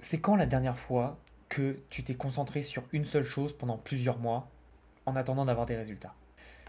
C'est quand la dernière fois que tu t'es concentré sur une seule chose pendant plusieurs mois en attendant d'avoir des résultats?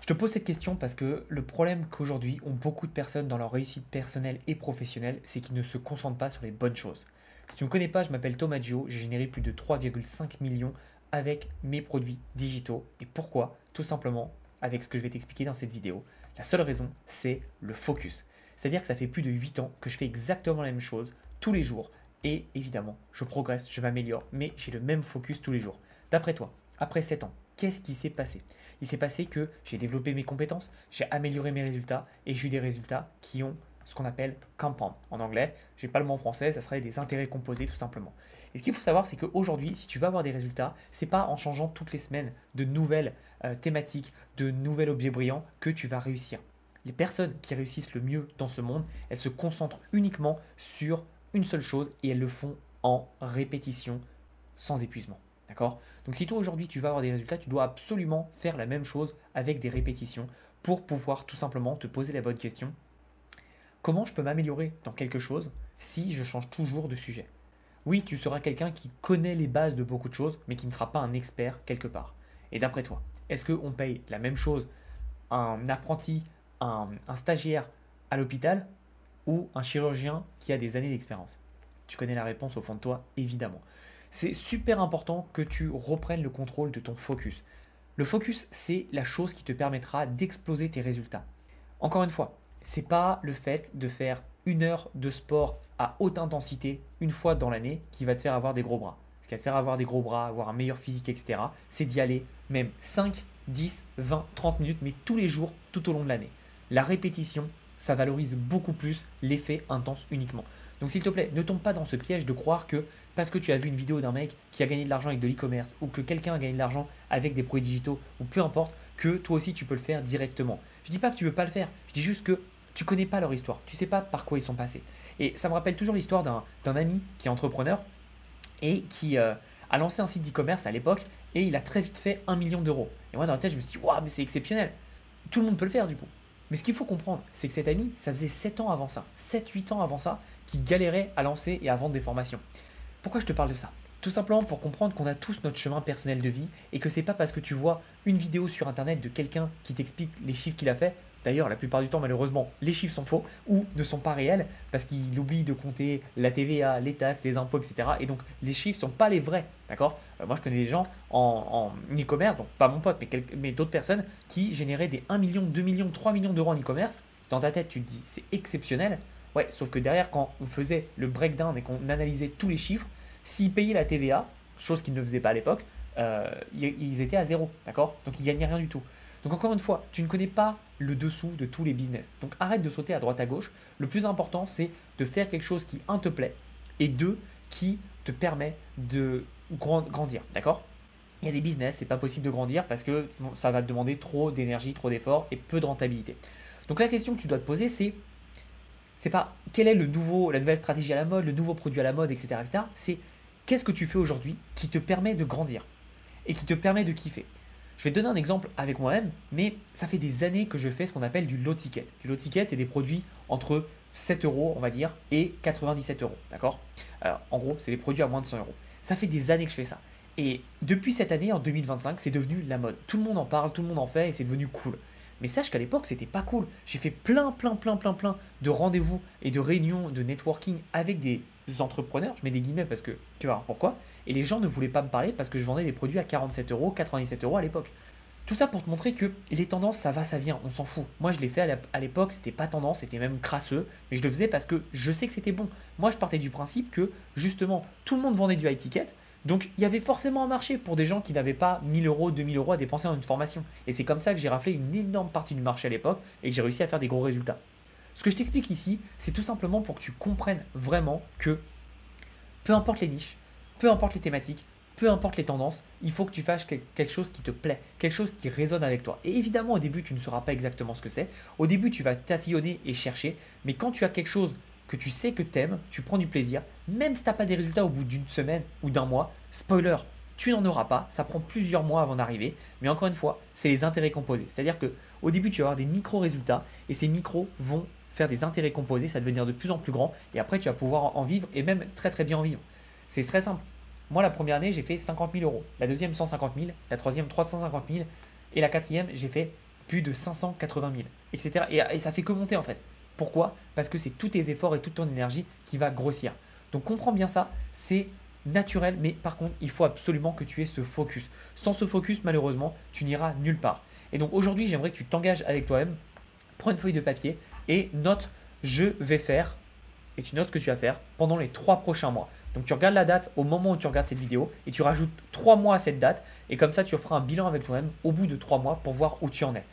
Je te pose cette question parce que le problème qu'aujourd'hui ont beaucoup de personnes dans leur réussite personnelle et professionnelle, c'est qu'ils ne se concentrent pas sur les bonnes choses. Si tu ne me connais pas, je m'appelle Thomas Gio, j'ai généré plus de 3,5 millions avec mes produits digitaux. Et pourquoi? Tout simplement avec ce que je vais t'expliquer dans cette vidéo. La seule raison, c'est le focus. C'est-à-dire que ça fait plus de 8 ans que je fais exactement la même chose tous les jours. Et évidemment, je progresse, je m'améliore, mais j'ai le même focus tous les jours. D'après toi, après 7 ans, qu'est-ce qui s'est passé? Il s'est passé que j'ai développé mes compétences, j'ai amélioré mes résultats et j'ai eu des résultats qui ont ce qu'on appelle compound en anglais. Je n'ai pas le mot en français, ça serait des intérêts composés tout simplement. Et ce qu'il faut savoir, c'est qu'aujourd'hui, si tu veux avoir des résultats, c'est pas en changeant toutes les semaines de nouvelles thématiques, de nouveaux objets brillants que tu vas réussir. Les personnes qui réussissent le mieux dans ce monde, elles se concentrent uniquement sur une seule chose et elles le font en répétition sans épuisement. D'accord? Donc si toi aujourd'hui tu vas avoir des résultats, tu dois absolument faire la même chose avec des répétitions pour pouvoir tout simplement te poser la bonne question. Comment je peux m'améliorer dans quelque chose si je change toujours de sujet? Oui, tu seras quelqu'un qui connaît les bases de beaucoup de choses, mais qui ne sera pas un expert quelque part. Et d'après toi, est-ce qu'on paye la même chose à un apprenti, un stagiaire à l'hôpital ou un chirurgien qui a des années d'expérience? Tu connais la réponse au fond de toi, évidemment. C'est super important que tu reprennes le contrôle de ton focus. Le focus, c'est la chose qui te permettra d'exploser tes résultats. Encore une fois, c'est pas le fait de faire 1 heure de sport à haute intensité une fois dans l'année qui va te faire avoir des gros bras. Ce qui va te faire avoir des gros bras, avoir un meilleur physique, etc., c'est d'y aller même 5, 10, 20, 30 minutes, mais tous les jours tout au long de l'année. La répétition, ça valorise beaucoup plus l'effet intense uniquement. Donc s'il te plaît, ne tombe pas dans ce piège de croire que parce que tu as vu une vidéo d'un mec qui a gagné de l'argent avec de l'e-commerce ou que quelqu'un a gagné de l'argent avec des produits digitaux ou peu importe, que toi aussi tu peux le faire directement. Je dis pas que tu veux pas le faire, je dis juste que tu connais pas leur histoire, tu sais pas par quoi ils sont passés. Et ça me rappelle toujours l'histoire d'un ami qui est entrepreneur et qui a lancé un site d'e-commerce à l'époque et il a très vite fait 1 million d'euros. Et moi dans la tête je me suis dit, waouh, mais c'est exceptionnel, tout le monde peut le faire du coup. Mais ce qu'il faut comprendre, c'est que cet ami, ça faisait 7 ans avant ça, 7-8 ans avant ça, qu'il galérait à lancer et à vendre des formations. Pourquoi je te parle de ça? Tout simplement pour comprendre qu'on a tous notre chemin personnel de vie et que c'est pas parce que tu vois une vidéo sur internet de quelqu'un qui t'explique les chiffres qu'il a fait. D'ailleurs, la plupart du temps, malheureusement, les chiffres sont faux ou ne sont pas réels parce qu'il oublie de compter la TVA, les taxes, les impôts, etc. Et donc, les chiffres ne sont pas les vrais. D'accord? Moi, je connais des gens en e-commerce, donc pas mon pote, mais d'autres personnes qui généraient des 1 million, 2 millions, 3 millions d'euros en e-commerce. Dans ta tête, tu te dis, c'est exceptionnel. Ouais, sauf que derrière, quand on faisait le breakdown et qu'on analysait tous les chiffres, s'ils payaient la TVA, chose qu'ils ne faisaient pas à l'époque, ils étaient à zéro, d'accord? Donc ils gagnaient rien du tout. Donc encore une fois, tu ne connais pas le dessous de tous les business. Donc arrête de sauter à droite à gauche. Le plus important, c'est de faire quelque chose qui, un, te plaît, et deux, qui te permet de grandir, d'accord? Il y a des business, c'est pas possible de grandir parce que ça va te demander trop d'énergie, trop d'efforts et peu de rentabilité. Donc la question que tu dois te poser, c'est pas quelle est la nouvelle stratégie à la mode, le nouveau produit à la mode, etc. etc. C'est qu'est-ce que tu fais aujourd'hui qui te permet de grandir et qui te permet de kiffer. Je vais te donner un exemple avec moi-même, mais ça fait des années que je fais ce qu'on appelle du low ticket. Du low ticket, c'est des produits entre 7 euros, on va dire, et 97 euros. D'accord? Alors, en gros, c'est des produits à moins de 100 euros. Ça fait des années que je fais ça. Et depuis cette année, en 2025, c'est devenu la mode. Tout le monde en parle, tout le monde en fait, et c'est devenu cool. Mais sache qu'à l'époque, c'était pas cool. J'ai fait plein de rendez-vous et de réunions de networking avec des entrepreneurs. Je mets des guillemets parce que tu vas voir pourquoi. Et les gens ne voulaient pas me parler parce que je vendais des produits à 47 euros, 97 euros à l'époque. Tout ça pour te montrer que les tendances, ça va, ça vient, on s'en fout. Moi, je l'ai fait à l'époque, c'était pas tendance, c'était même crasseux, mais je le faisais parce que je sais que c'était bon. Moi, je partais du principe que, justement, tout le monde vendait du high ticket, donc il y avait forcément un marché pour des gens qui n'avaient pas 1000 euros, 2000 euros à dépenser dans une formation. Et c'est comme ça que j'ai raflé une énorme partie du marché à l'époque et que j'ai réussi à faire des gros résultats. Ce que je t'explique ici, c'est tout simplement pour que tu comprennes vraiment que peu importe les niches, peu importe les thématiques, peu importe les tendances, il faut que tu fasses quelque chose qui te plaît, quelque chose qui résonne avec toi. Et évidemment, au début, tu ne sauras pas exactement ce que c'est. Au début, tu vas tatillonner et chercher. Mais quand tu as quelque chose que tu sais que tu aimes, tu prends du plaisir, même si tu n'as pas des résultats au bout d'une semaine ou d'un mois, spoiler, tu n'en auras pas. Ça prend plusieurs mois avant d'arriver. Mais encore une fois, c'est les intérêts composés. C'est-à-dire qu'au début, tu vas avoir des micro-résultats et ces micros vont faire des intérêts composés, ça va devenir de plus en plus grand et après tu vas pouvoir en vivre et même très très bien en vivre. C'est très simple. Moi, la première année, j'ai fait 50 000 euros. La deuxième, 150 000. La troisième, 350 000. Et la quatrième, j'ai fait plus de 580 000, etc. Et ça fait que monter en fait. Pourquoi? Parce que c'est tous tes efforts et toute ton énergie qui va grossir. Donc comprends bien ça, c'est naturel, mais par contre, il faut absolument que tu aies ce focus. Sans ce focus, malheureusement, tu n'iras nulle part. Et donc aujourd'hui, j'aimerais que tu t'engages avec toi-même, prends une feuille de papier et note je vais faire, et tu notes ce que tu vas faire pendant les 3 prochains mois. Donc tu regardes la date au moment où tu regardes cette vidéo et tu rajoutes 3 mois à cette date et comme ça tu feras un bilan avec toi-même au bout de 3 mois pour voir où tu en es.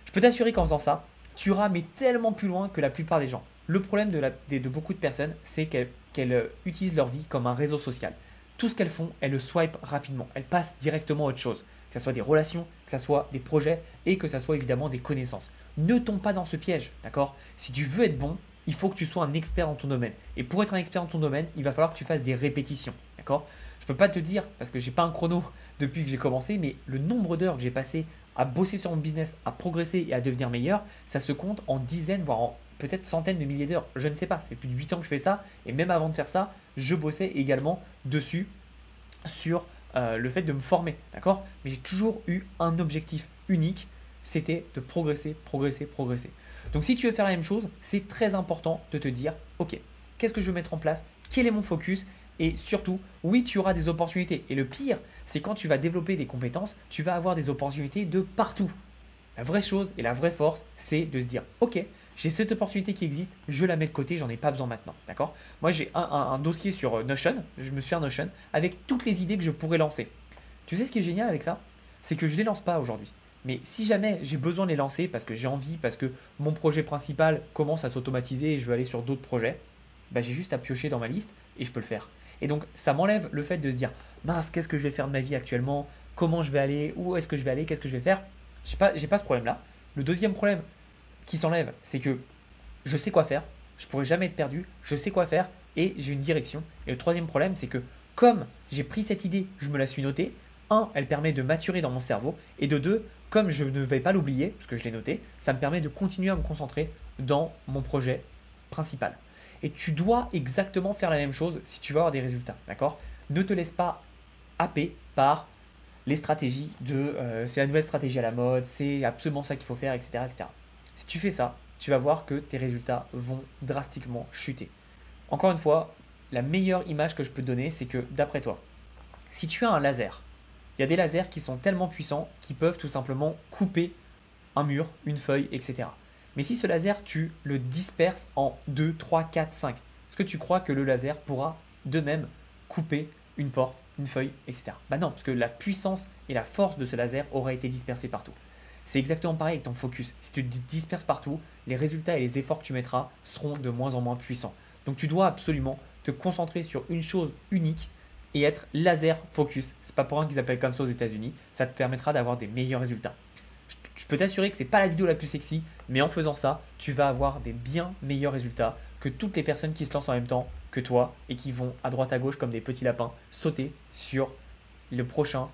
Je peux t'assurer qu'en faisant ça, tu iras mais tellement plus loin que la plupart des gens. Le problème de beaucoup de personnes, c'est qu'elles utilisent leur vie comme un réseau social. Tout ce qu'elles font, elles le swipe rapidement. Elles passent directement à autre chose. Que ce soit des relations, que ce soit des projets et que ce soit évidemment des connaissances. Ne tombe pas dans ce piège, d'accord? Si tu veux être bon, il faut que tu sois un expert dans ton domaine. Et pour être un expert dans ton domaine, il va falloir que tu fasses des répétitions, d'accord? Je ne peux pas te dire, parce que je n'ai pas un chrono depuis que j'ai commencé, mais le nombre d'heures que j'ai passé à bosser sur mon business, à progresser et à devenir meilleur, ça se compte en dizaines, voire en peut-être centaines de milliers d'heures. Je ne sais pas, ça fait plus de 8 ans que je fais ça. Et même avant de faire ça, je bossais également dessus sur le fait de me former, d'accord? Mais j'ai toujours eu un objectif unique, c'était de progresser, progresser, progresser. Donc si tu veux faire la même chose, c'est très important de te dire, ok, qu'est-ce que je veux mettre en place? Quel est mon focus? Et surtout, oui, tu auras des opportunités. Et le pire, c'est quand tu vas développer des compétences, tu vas avoir des opportunités de partout. La vraie chose et la vraie force, c'est de se dire, ok, j'ai cette opportunité qui existe, je la mets de côté, j'en ai pas besoin maintenant. D'accord? Moi, j'ai un dossier sur Notion, je me suis fait un Notion, avec toutes les idées que je pourrais lancer. Tu sais ce qui est génial avec ça? C'est que je ne les lance pas aujourd'hui. Mais si jamais j'ai besoin de les lancer parce que j'ai envie, parce que mon projet principal commence à s'automatiser et je veux aller sur d'autres projets, bah, j'ai juste à piocher dans ma liste et je peux le faire. Et donc, ça m'enlève le fait de se dire, mince, qu'est-ce que je vais faire de ma vie actuellement? Comment je vais aller? Où est-ce que je vais aller? Qu'est-ce que je vais faire? J'ai pas ce problème-là. Le deuxième problème qui s'enlève, c'est que je sais quoi faire, je pourrais jamais être perdu, je sais quoi faire et j'ai une direction. Et le troisième problème, c'est que comme j'ai pris cette idée, je me la suis notée, un, elle permet de maturer dans mon cerveau et de deux, comme je ne vais pas l'oublier, parce que je l'ai noté, ça me permet de continuer à me concentrer dans mon projet principal. Et tu dois exactement faire la même chose si tu veux avoir des résultats, d'accord? Ne te laisse pas happer par les stratégies de c'est la nouvelle stratégie à la mode, c'est absolument ça qu'il faut faire, etc., etc. Si tu fais ça, tu vas voir que tes résultats vont drastiquement chuter. Encore une fois, la meilleure image que je peux te donner, c'est que d'après toi, si tu as un laser, il y a des lasers qui sont tellement puissants qu'ils peuvent tout simplement couper un mur, une feuille, etc. Mais si ce laser, tu le disperses en 2, 3, 4, 5, est-ce que tu crois que le laser pourra de même couper une porte, une feuille, etc. Bah non, parce que la puissance et la force de ce laser auraient été dispersées partout. C'est exactement pareil avec ton focus. Si tu te disperses partout, les résultats et les efforts que tu mettras seront de moins en moins puissants. Donc tu dois absolument te concentrer sur une chose unique et être laser focus. C'est pas pour rien qu'ils s'appellent comme ça aux États-Unis. Ça te permettra d'avoir des meilleurs résultats. Je peux t'assurer que ce n'est pas la vidéo la plus sexy, mais en faisant ça, tu vas avoir des bien meilleurs résultats que toutes les personnes qui se lancent en même temps que toi et qui vont à droite à gauche comme des petits lapins sauter sur le prochain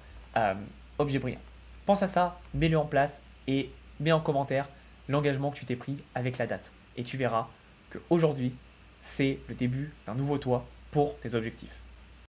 objet brillant. Pense à ça, mets-le en place et mets en commentaire l'engagement que tu t'es pris avec la date. Et tu verras qu'aujourd'hui, c'est le début d'un nouveau toi pour tes objectifs.